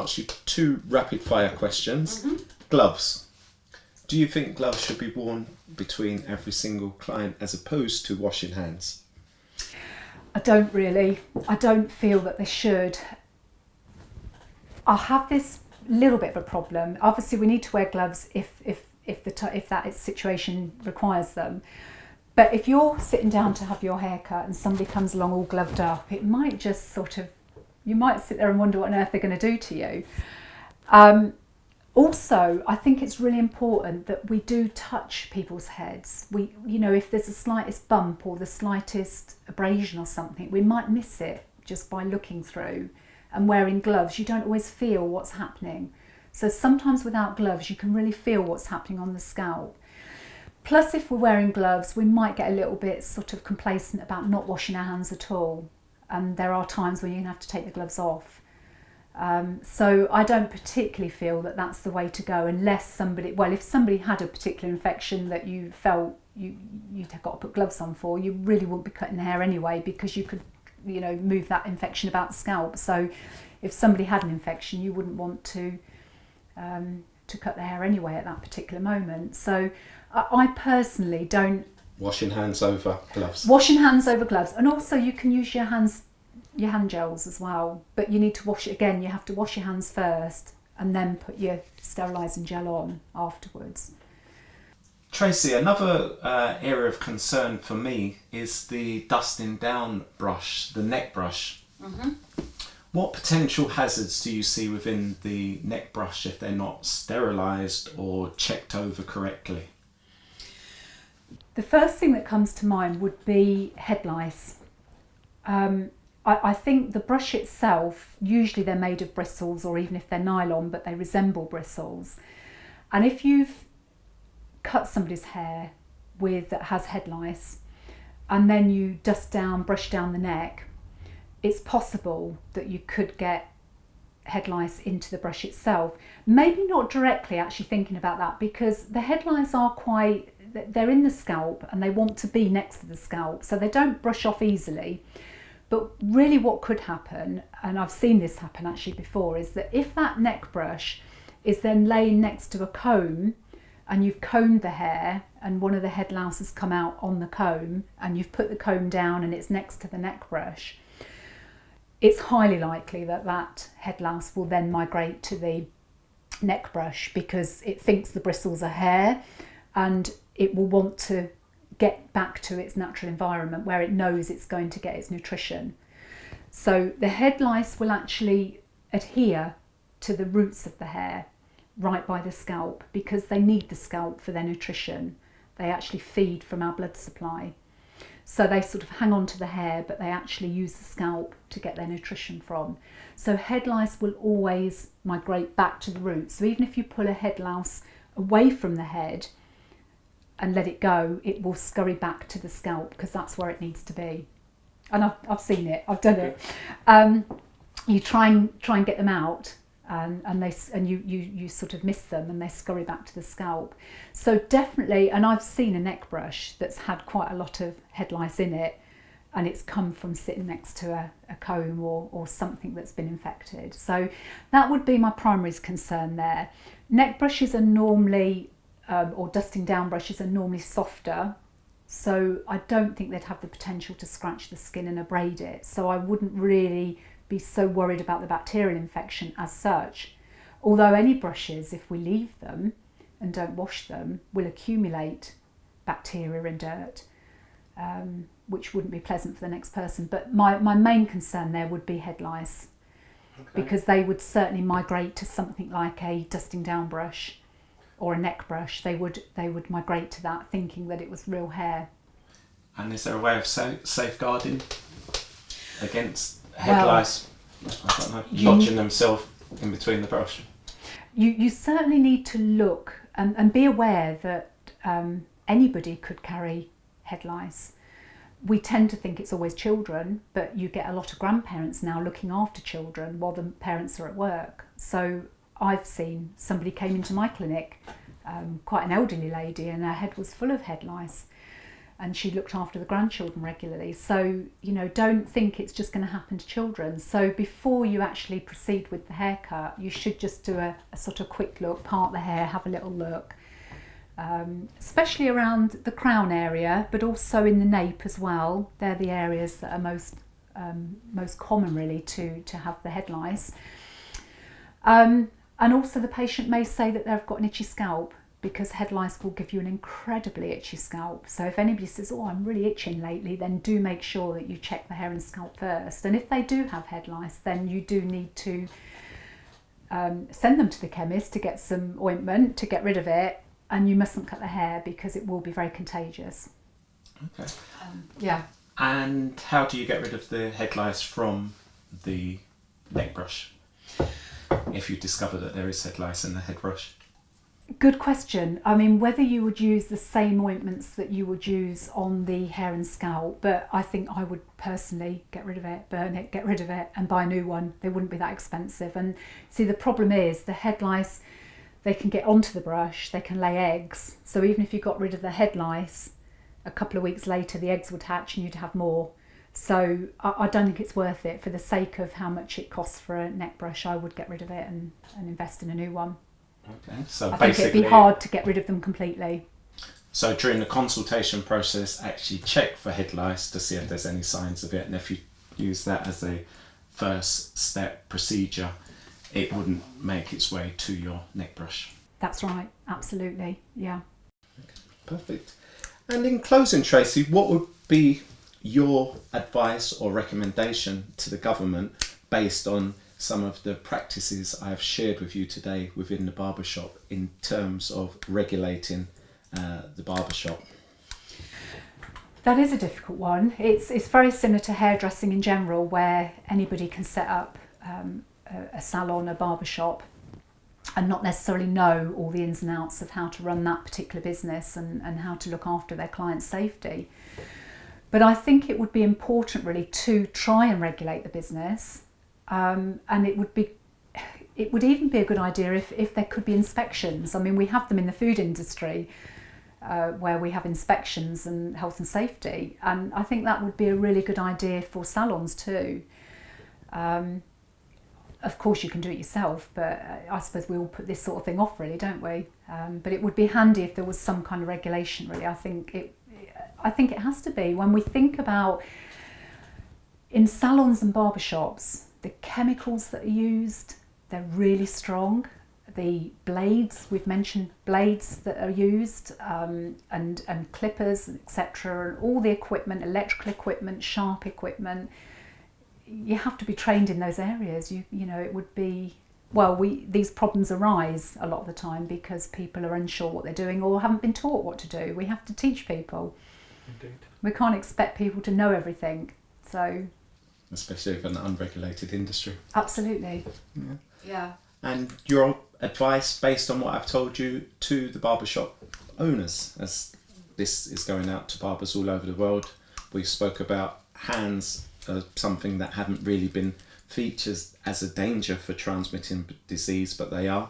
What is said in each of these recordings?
ask you 2 rapid fire questions. Gloves. Do you think gloves should be worn between every single client as opposed to washing hands? I don't really. I don't feel that they should. I have this little bit of a problem. Obviously, we need to wear gloves if that situation requires them. But if you're sitting down to have your hair cut and somebody comes along all gloved up, it might just sort of, you might sit there and wonder what on earth they're going to do to you. Also, I think it's really important that we do touch people's heads. If there's the slightest bump or the slightest abrasion or something, we might miss it just by looking through. And wearing gloves, you don't always feel what's happening. So sometimes without gloves, you can really feel what's happening on the scalp. Plus, if we're wearing gloves, we might get a little bit sort of complacent about not washing our hands at all. And there are times when you're going to have to take the gloves off. So I don't particularly feel that that's the way to go, unless if somebody had a particular infection that you felt you'd got to put gloves on for, you really wouldn't be cutting the hair anyway, because you could, move that infection about the scalp. So if somebody had an infection, you wouldn't want to cut the hair anyway at that particular moment. So I personally don't. Washing hands over gloves. Washing hands over gloves, and also you can use your hand gels as well, but you need to wash it again. You have to wash your hands first and then put your sterilising gel on afterwards. Tracy, another area of concern for me is the dusting down brush, the neck brush. What potential hazards do you see within the neck brush if they're not sterilised or checked over correctly? The first thing that comes to mind would be head lice. I think the brush itself, usually they're made of bristles, or even if they're nylon, but they resemble bristles. And if you've cut somebody's hair that has head lice, and then you brush down the neck, it's possible that you could get head lice into the brush itself. Maybe not directly actually thinking about that, because the head lice they're in the scalp and they want to be next to the scalp, so they don't brush off easily. But really what could happen, and I've seen this happen actually before, is that if that neck brush is then laying next to a comb, and you've combed the hair and one of the head louse has come out on the comb, and you've put the comb down and it's next to the neck brush, it's highly likely that that head louse will then migrate to the neck brush, because it thinks the bristles are hair and it will want to get back to its natural environment where it knows it's going to get its nutrition. So the head lice will actually adhere to the roots of the hair right by the scalp, because they need the scalp for their nutrition. They actually feed from our blood supply. So they sort of hang on to the hair, but they actually use the scalp to get their nutrition from. So head lice will always migrate back to the roots. So even if you pull a head louse away from the head and let it go, it will scurry back to the scalp, because that's where it needs to be. And I've seen it, I've done it. You try and get them out, and you sort of miss them and they scurry back to the scalp. So definitely, and I've seen a neck brush that's had quite a lot of head lice in it, and it's come from sitting next to a comb or something that's been infected. So that would be my primary concern there. Neck brushes are normally, or dusting down brushes are normally softer, so I don't think they'd have the potential to scratch the skin and abrade it. So I wouldn't really be so worried about the bacterial infection as such. Although any brushes, if we leave them and don't wash them, will accumulate bacteria and dirt, which wouldn't be pleasant for the next person. But my main concern there would be head lice, because they would certainly migrate to something like a dusting down brush or a neck brush. They would migrate to that thinking that it was real hair. And is there a way of safeguarding against head lice? I don't know, lodging themselves in between the brush? You certainly need to look and be aware that anybody could carry head lice. We tend to think it's always children, but you get a lot of grandparents now looking after children while the parents are at work. So I've seen somebody came into my clinic, quite an elderly lady, and her head was full of head lice. and she looked after the grandchildren regularly. So, you know, don't think it's just going to happen to children. So before you actually proceed with the haircut, you should just do a sort of quick look, part the hair, have a little look, especially around the crown area, but also in the nape as well. They're the areas that are most common really to have the head lice. And also the patient may say that they've got an itchy scalp, because head lice will give you an incredibly itchy scalp. So if anybody says, oh, I'm really itching lately, then do make sure that you check the hair and scalp first. And if they do have head lice, then you do need to send them to the chemist to get some ointment to get rid of it, and you mustn't cut the hair because it will be very contagious. Okay. Yeah. And how do you get rid of the head lice from the neck brush if you discover that there is head lice in the head brush? Good question. I mean, whether you would use the same ointments that you would use on the hair and scalp, but I think I would personally get rid of it, burn it, get rid of it, and buy a new one. They wouldn't be that expensive. And see, the problem is the head lice, they can get onto the brush, they can lay eggs. So even if you got rid of the head lice, a couple of weeks later the eggs would hatch and you'd have more. So I don't think it's worth it. For the sake of how much it costs for a neck brush, I would get rid of it and invest in a new one. Okay, so I think it'd be hard to get rid of them completely. So during the consultation process, actually check for head lice to see if there's any signs of it, and if you use that as a first step procedure, it wouldn't make its way to your neck brush. That's right, absolutely, yeah. Okay, perfect. And in closing, Tracy, what would be your advice or recommendation to the government based on some of the practices I've shared with you today within the barbershop in terms of regulating the barbershop? That is a difficult one. It's very similar to hairdressing in general, where anybody can set up a salon, a barbershop, and not necessarily know all the ins and outs of how to run that particular business and how to look after their client's safety. But I think it would be important really to try and regulate the business. And it would even be a good idea if there could be inspections. I mean, we have them in the food industry where we have inspections and health and safety, and I think that would be a really good idea for salons too. Of course you can do it yourself, but I suppose we all put this sort of thing off really, don't we? But it would be handy if there was some kind of regulation really. I think it has to be. When we think about in salons and barbershops, the chemicals that are used, they're really strong. The blades, we've mentioned blades that are used, and clippers, etc., and all the equipment, electrical equipment, sharp equipment. You have to be trained in those areas. You know, it would be, these problems arise a lot of the time because people are unsure what they're doing or haven't been taught what to do. We have to teach people. Indeed. We can't expect people to know everything. So, especially in an unregulated industry. Absolutely. Yeah. And your advice based on what I've told you to the barbershop owners, as this is going out to barbers all over the world. We spoke about hands, something that haven't really been featured as a danger for transmitting disease, but they are,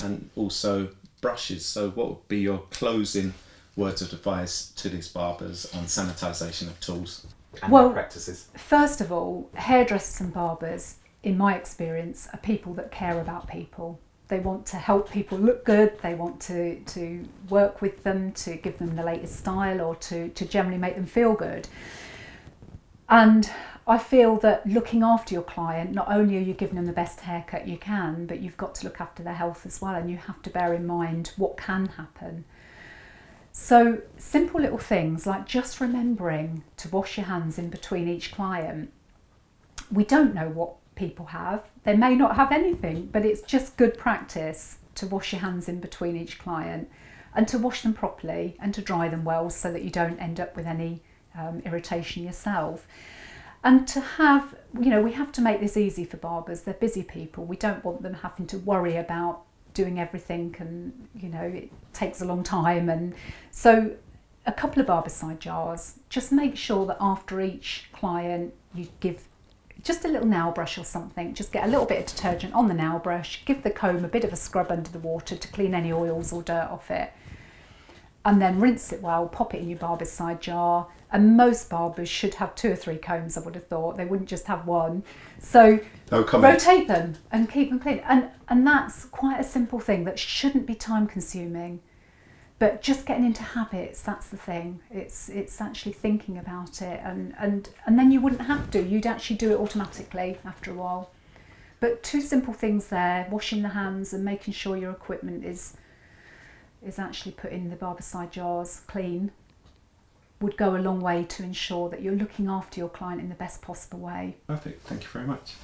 and also brushes. So what would be your closing words of advice to these barbers on sanitisation of tools and their practices? First of all, hairdressers and barbers, in my experience, are people that care about people. They want to help people look good, they want to work with them, to give them the latest style, or to generally make them feel good. And I feel that looking after your client, not only are you giving them the best haircut you can, but you've got to look after their health as well, and you have to bear in mind what can happen. So simple little things like just remembering to wash your hands in between each client. We don't know what people have. They may not have anything, but it's just good practice to wash your hands in between each client and to wash them properly and to dry them well so that you don't end up with any irritation yourself. And to have, we have to make this easy for barbers. They're busy people. We don't want them having to worry about doing everything, and it takes a long time. And so a couple of Barbicide jars, just make sure that after each client you give just a little nail brush or something. Just get a little bit of detergent on the nail brush, give the comb a bit of a scrub under the water to clean any oils or dirt off it, and then rinse it well, pop it in your barbicide jar. And most barbers should have 2 or 3 combs, I would have thought. They wouldn't just have one. So rotate them and keep them clean. And that's quite a simple thing that shouldn't be time consuming. But just getting into habits, that's the thing. It's actually thinking about it, and then you wouldn't have to. You'd actually do it automatically after a while. But 2 simple things there, washing the hands and making sure your equipment is actually put in the barbicide jars clean, would go a long way to ensure that you're looking after your client in the best possible way. Perfect, thank you very much.